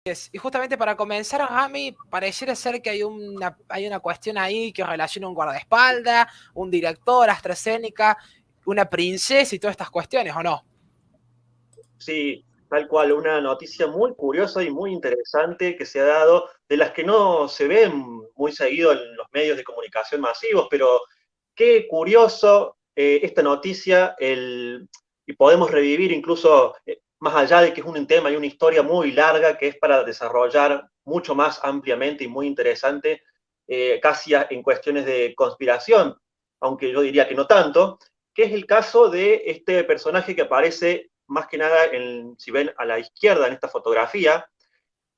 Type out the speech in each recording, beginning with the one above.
Y justamente para comenzar, Rami, pareciera ser que hay una cuestión ahí que relaciona un guardaespaldas, un director, AstraZeneca, una princesa y todas estas cuestiones, ¿o no? Sí, tal cual, una noticia muy curiosa y muy interesante que se ha dado, de las que no se ven muy seguido en los medios de comunicación masivos, pero qué curioso esta noticia, y podemos revivir incluso, más allá de que es un tema y una historia muy larga que es para desarrollar mucho más ampliamente y muy interesante, casi en cuestiones de conspiración, aunque yo diría que no tanto, que es el caso de este personaje que aparece más que nada, si ven a la izquierda en esta fotografía,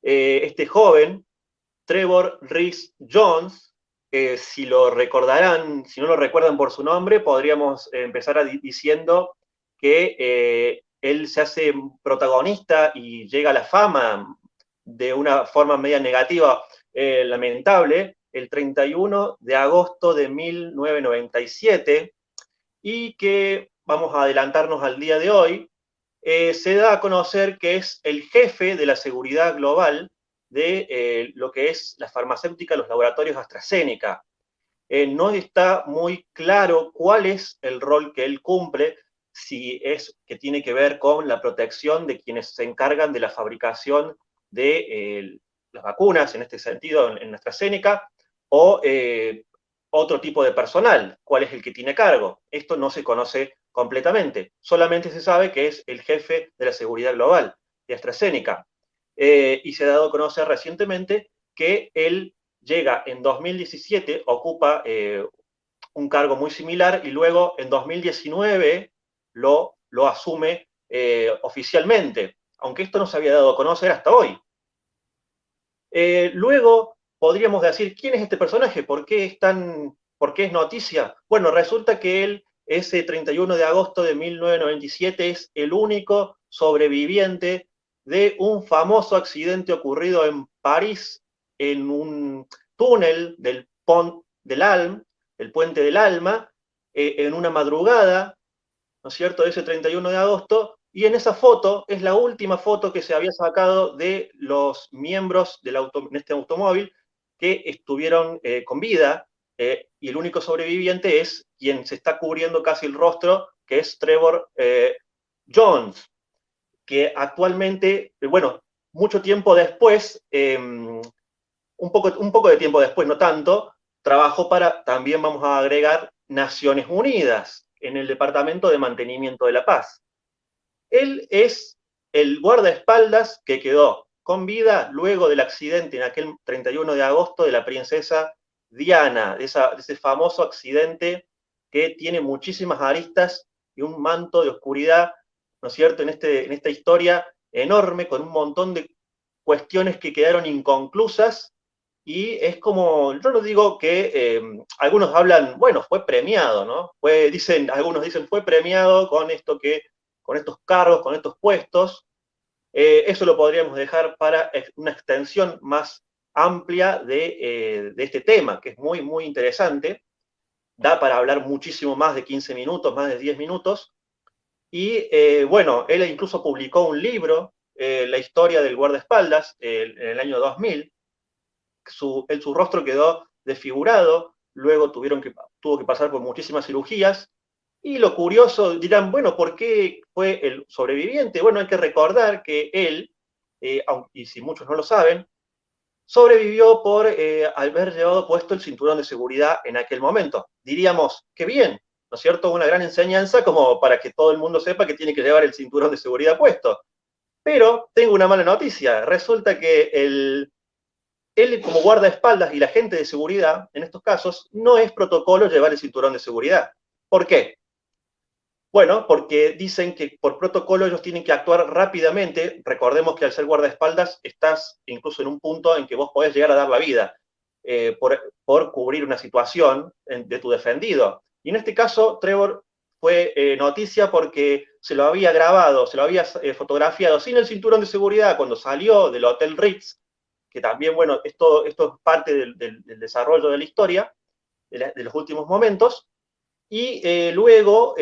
este joven, Trevor Rees Jones, si lo recordarán, si no lo recuerdan por su nombre, podríamos empezar diciendo que él se hace protagonista y llega a la fama de una forma media negativa, lamentable, el 31 de agosto de 1997, y que vamos a adelantarnos al día de hoy, se da a conocer que es el jefe de la seguridad global de lo que es la farmacéutica, los laboratorios AstraZeneca. No está muy claro cuál es el rol que él cumple, si es que tiene que ver con la protección de quienes se encargan de la fabricación de las vacunas, en este sentido, en AstraZeneca, o otro tipo de personal, cuál es el que tiene cargo. Esto no se conoce completamente, solamente se sabe que es el jefe de la seguridad global de AstraZeneca. Y se ha dado a conocer recientemente que él llega en 2017, ocupa un cargo muy similar y luego en 2019 lo asume oficialmente, aunque esto no se había dado a conocer hasta hoy. Luego podríamos decir, ¿quién es este personaje? ¿Por qué es noticia? Bueno, resulta que él, ese 31 de agosto de 1997, es el único sobreviviente de un famoso accidente ocurrido en París, en un túnel del Pont del Alm, el Puente del Alma, en una madrugada, ¿no es cierto?, de ese 31 de agosto, y en esa foto es la última foto que se había sacado de los miembros en este automóvil que estuvieron con vida, y el único sobreviviente es quien se está cubriendo casi el rostro, que es Trevor Jones, que actualmente, bueno, mucho tiempo después, un poco de tiempo después, no tanto, trabajó para, también vamos a agregar, Naciones Unidas, en el Departamento de Mantenimiento de la Paz. Él es el guardaespaldas que quedó con vida luego del accidente en aquel 31 de agosto de la princesa Diana, de ese famoso accidente que tiene muchísimas aristas y un manto de oscuridad, ¿no es cierto?, en esta historia enorme, con un montón de cuestiones que quedaron inconclusas. Y es como, yo lo digo que algunos hablan, bueno, fue premiado, ¿no? Algunos dicen, fue premiado con con estos cargos, con estos puestos. Eso lo podríamos dejar para una extensión más amplia de este tema, que es muy, muy interesante. Da para hablar muchísimo más de 15 minutos, más de 10 minutos. Y bueno, él incluso publicó un libro, La historia del guardaespaldas, en el año 2000. Su rostro quedó desfigurado, luego tuvo que pasar por muchísimas cirugías. Y lo curioso, dirán, bueno, ¿por qué fue el sobreviviente? Bueno, hay que recordar que él, y si muchos no lo saben, sobrevivió por haber llevado puesto el cinturón de seguridad en aquel momento. Diríamos, qué bien, ¿no es cierto? Una gran enseñanza como para que todo el mundo sepa que tiene que llevar el cinturón de seguridad puesto. Pero tengo una mala noticia. Resulta que él, como guardaespaldas y la gente de seguridad, en estos casos, no es protocolo llevar el cinturón de seguridad. ¿Por qué? Bueno, porque dicen que por protocolo ellos tienen que actuar rápidamente. Recordemos que al ser guardaespaldas estás incluso en un punto en que vos podés llegar a dar la vida por cubrir una situación de tu defendido. Y en este caso, Trevor fue noticia porque se lo había grabado, se lo había fotografiado sin el cinturón de seguridad cuando salió del Hotel Ritz, que también, bueno, esto es parte del desarrollo de la historia, de los últimos momentos. Y luego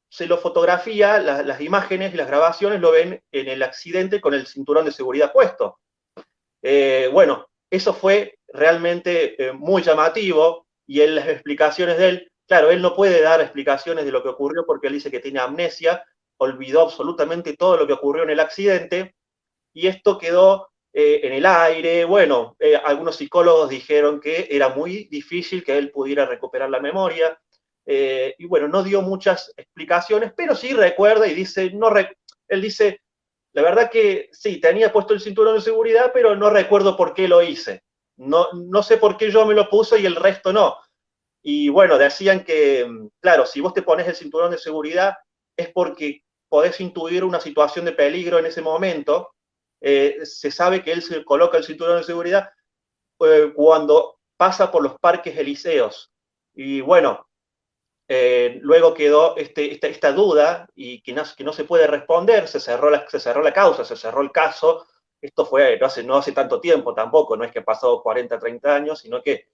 se lo fotografía, las imágenes y las grabaciones lo ven en el accidente con el cinturón de seguridad puesto. Bueno, eso fue realmente muy llamativo y en las explicaciones de él, claro, él no puede dar explicaciones de lo que ocurrió porque él dice que tiene amnesia, olvidó absolutamente todo lo que ocurrió en el accidente y esto quedó en el aire. Bueno, algunos psicólogos dijeron que era muy difícil que él pudiera recuperar la memoria. Y bueno, no dio muchas explicaciones, pero sí recuerda y dice, no él dice, la verdad que sí, tenía puesto el cinturón de seguridad, pero no recuerdo por qué lo hice. No, no sé por qué yo me lo puse y el resto no. Y bueno, decían que, claro, si vos te pones el cinturón de seguridad es porque podés intuir una situación de peligro en ese momento. Se sabe que él se coloca el cinturón de seguridad cuando pasa por los parques elíseos. Y bueno, luego quedó esta duda y que no se puede responder, se cerró la causa, se cerró el caso. Esto fue no hace tanto tiempo tampoco, no es que ha pasado 40, 30 años, sino que,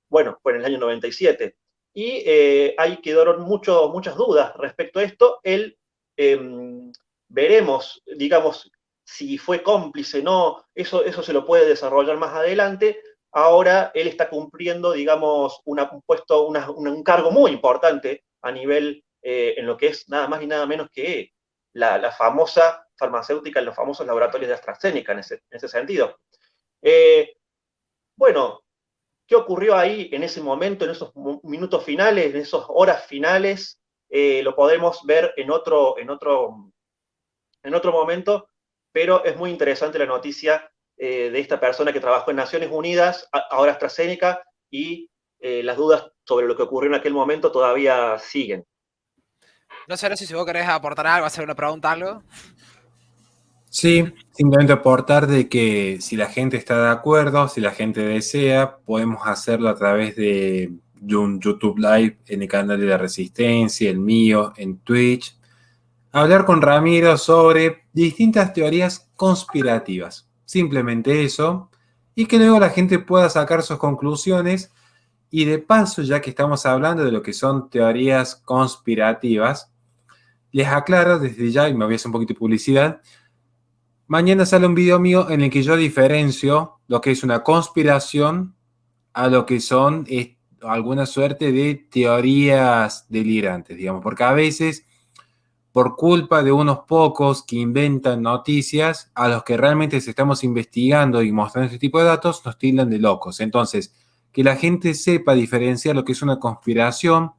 bueno, fue en el año 97. Y ahí quedaron muchas dudas respecto a esto. Él, eh, veremos, digamos, si fue cómplice, no, eso se lo puede desarrollar más adelante. Ahora él está cumpliendo, digamos, un cargo muy importante a nivel, en lo que es nada más y nada menos que la famosa farmacéutica en los famosos laboratorios de AstraZeneca, en ese sentido. Eh, bueno, ¿qué ocurrió ahí en ese momento, en esos minutos finales, en esas horas finales? Lo podemos ver en otro momento, pero es muy interesante la noticia de esta persona que trabajó en Naciones Unidas, ahora AstraZeneca, y las dudas sobre lo que ocurrió en aquel momento todavía siguen. No sé si vos querés aportar algo, hacer una pregunta, algo. Sí, simplemente aportar de que si la gente está de acuerdo, si la gente desea, podemos hacerlo a través de un YouTube Live en el canal de la Resistencia, el mío, en Twitch. Hablar con Ramiro sobre distintas teorías conspirativas. Simplemente eso. Y que luego la gente pueda sacar sus conclusiones. Y de paso, ya que estamos hablando de lo que son teorías conspirativas, les aclaro desde ya, y me voy a hacer un poquito de publicidad. Mañana sale un video mío en el que yo diferencio lo que es una conspiración a lo que son alguna suerte de teorías delirantes, digamos, porque a veces, por culpa de unos pocos que inventan noticias, a los que realmente estamos investigando y mostrando este tipo de datos, nos tildan de locos. Entonces, que la gente sepa diferenciar lo que es una conspiración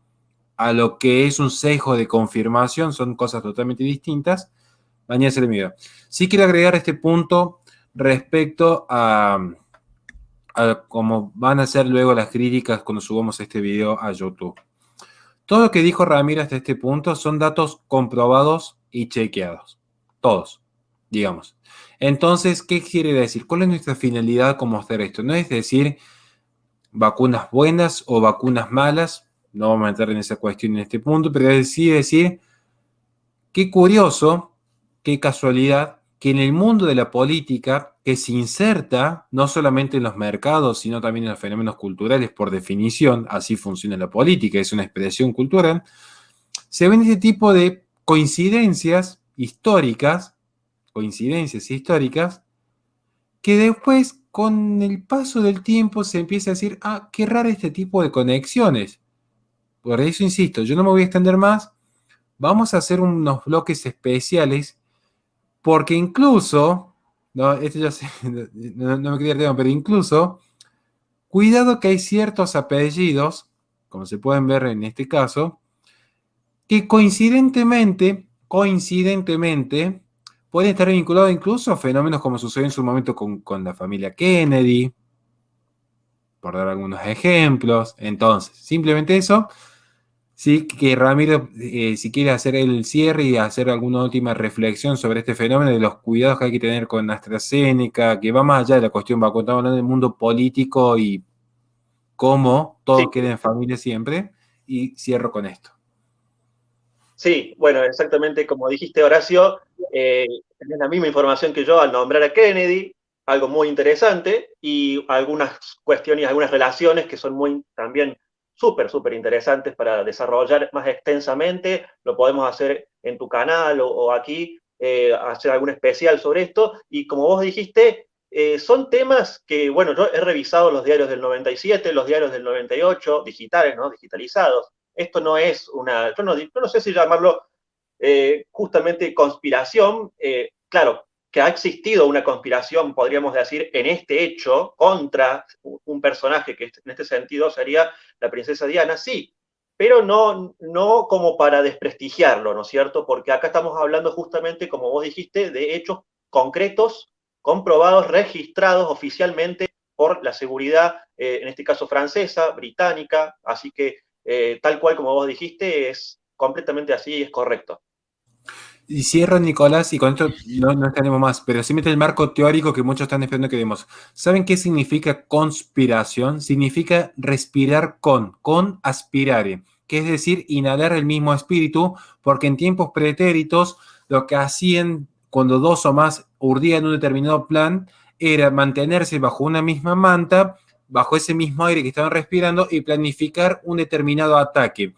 a lo que es un sesgo de confirmación, son cosas totalmente distintas. Mañana se le mira. Sí quiero agregar este punto respecto a cómo van a ser luego las críticas cuando subamos este video a YouTube. Todo lo que dijo Ramiro hasta este punto son datos comprobados y chequeados. Todos, digamos. Entonces, ¿qué quiere decir? ¿Cuál es nuestra finalidad con mostrar esto? No es decir vacunas buenas o vacunas malas. No vamos a entrar en esa cuestión en este punto, pero sí decir qué curioso, qué casualidad, que en el mundo de la política, que se inserta no solamente en los mercados, sino también en los fenómenos culturales, por definición, así funciona la política, es una expresión cultural, se ven este tipo de coincidencias históricas, que después, con el paso del tiempo, se empieza a decir, ah, qué raro este tipo de conexiones. Por eso insisto, yo no me voy a extender más, vamos a hacer unos bloques especiales porque incluso, no, esto ya sé, no me quería el tema, pero incluso, cuidado que hay ciertos apellidos, como se pueden ver en este caso, que coincidentemente, pueden estar vinculados incluso a fenómenos como sucedió en su momento con la familia Kennedy, por dar algunos ejemplos. Entonces, simplemente eso. Sí, que Ramiro, si quiere hacer el cierre y hacer alguna última reflexión sobre este fenómeno de los cuidados que hay que tener con AstraZeneca, que va más allá de la cuestión, va a contar hablando del mundo político y cómo Sí, todo queda en familia siempre, y cierro con esto. sí, bueno, exactamente como dijiste, Horacio, tenés la misma información que yo al nombrar a Kennedy, algo muy interesante, y algunas cuestiones, algunas relaciones que son muy también súper interesantes para desarrollar más extensamente. Lo podemos hacer en tu canal o aquí, hacer algún especial sobre esto. Y como vos dijiste, son temas que, bueno, yo he revisado los diarios del 97, los diarios del 98, digitales, ¿no? Digitalizados. Esto no es yo no sé si llamarlo justamente conspiración. Claro, que ha existido una conspiración, podríamos decir, en este hecho contra un personaje que en este sentido sería la princesa Diana, sí, pero no como para desprestigiarlo, ¿no es cierto? Porque acá estamos hablando justamente, como vos dijiste, de hechos concretos, comprobados, registrados oficialmente por la seguridad, en este caso francesa, británica, así que tal cual como vos dijiste, es completamente así y es correcto. Y cierro, Nicolás, y con esto no tenemos más, pero sí mete el marco teórico que muchos están esperando que demos. ¿Saben qué significa conspiración? Significa respirar con aspirare, que es decir, inhalar el mismo espíritu, porque en tiempos pretéritos lo que hacían cuando dos o más urdían un determinado plan era mantenerse bajo una misma manta, bajo ese mismo aire que estaban respirando y planificar un determinado ataque.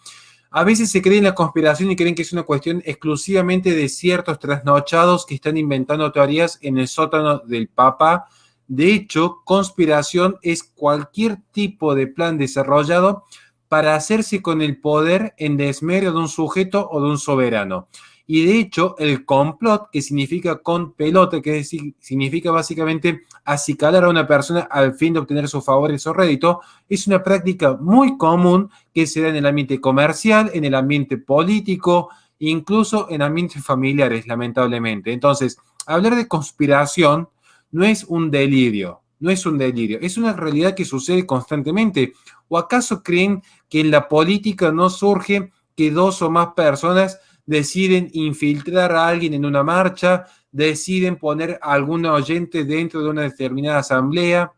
A veces se cree en la conspiración y creen que es una cuestión exclusivamente de ciertos trasnochados que están inventando teorías en el sótano del Papa. De hecho, conspiración es cualquier tipo de plan desarrollado para hacerse con el poder en desmedro de un sujeto o de un soberano. Y de hecho, el complot, que significa con pelota, que significa básicamente acicalar a una persona al fin de obtener sus favores o rédito, es una práctica muy común que se da en el ambiente comercial, en el ambiente político, incluso en ambientes familiares, lamentablemente. Entonces, hablar de conspiración no es un delirio, no es un delirio, es una realidad que sucede constantemente. ¿O acaso creen que en la política no surge que dos o más personas deciden infiltrar a alguien en una marcha, deciden poner a algún oyente dentro de una determinada asamblea?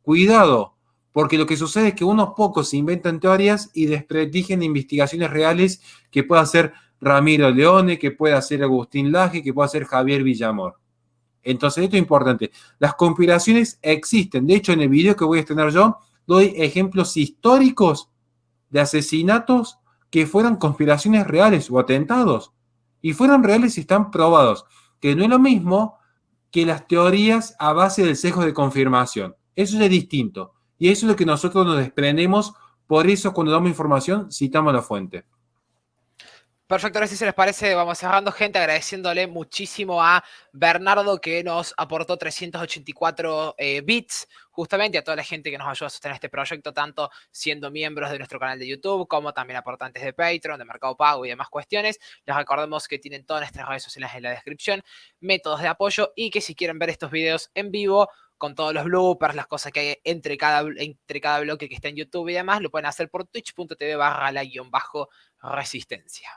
Cuidado, porque lo que sucede es que unos pocos se inventan teorías y desprestigian investigaciones reales que pueda hacer Ramiro Leone, que pueda hacer Agustín Laje, que pueda hacer Javier Villamor. Entonces, esto es importante. Las conspiraciones existen. De hecho, en el video que voy a estrenar yo, doy ejemplos históricos de asesinatos que fueran conspiraciones reales o atentados. Y fueron reales y están probados. Que no es lo mismo que las teorías a base del sesgo de confirmación. Eso es distinto. Y eso es lo que nosotros nos desprendemos. Por eso, cuando damos información, citamos la fuente. Perfecto, ahora si se les parece, vamos cerrando, gente, agradeciéndole muchísimo a Bernardo que nos aportó 384 bits, justamente a toda la gente que nos ayuda a sostener este proyecto, tanto siendo miembros de nuestro canal de YouTube, como también aportantes de Patreon, de Mercado Pago y demás cuestiones. Les recordemos que tienen todas nuestras redes sociales en la descripción, métodos de apoyo, y que si quieren ver estos videos en vivo, con todos los bloopers, las cosas que hay entre cada bloque que está en YouTube y demás, lo pueden hacer por twitch.tv/la-resistencia.